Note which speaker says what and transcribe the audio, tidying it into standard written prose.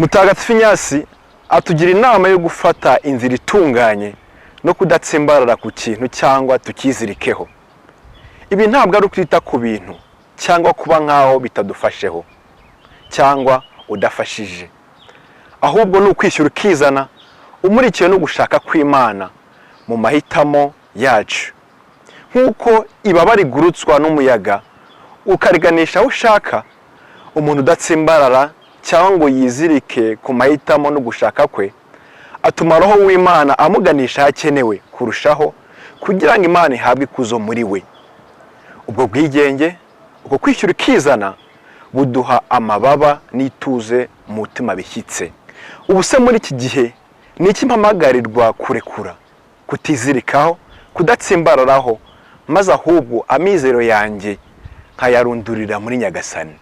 Speaker 1: Mutagatifu Inyasi atugira inama yo gufata inzira itunganye no kudatsimbarara ku kintu cyangwa tukizirikeho. Ibi ntabwo ari ukwita ku bintu cyangwa kuba nkaho bitadufasheho cyangwa udafashije, ahubwo ni ukwishyura ukizana umurikiwe no gushaka kw'Imana mu mahitamo yacu. Nk'uko ibaba rigurutswa n'umuyaga ukariganisha aho ushaka, umuntu udatsimbarara cyangwa ngo yizirike ku mahitamo no gushaka kwe, atuma Roho w'Imana amuganisha ahakenewe kurushaho kugira ngo Imana ihabwe ikuzo muri we. Ubwo bwigenge, uko kwishyura ukizana, buduha amababa n'ituze mu mutima bishyitse. Ubu se muri iki gihe ni iki mpamagarirwa kurekura, kutizirikaho, kudatsimbararaho, maze ahubwo amizero yanjye nkayarundurira muri Nyagasani.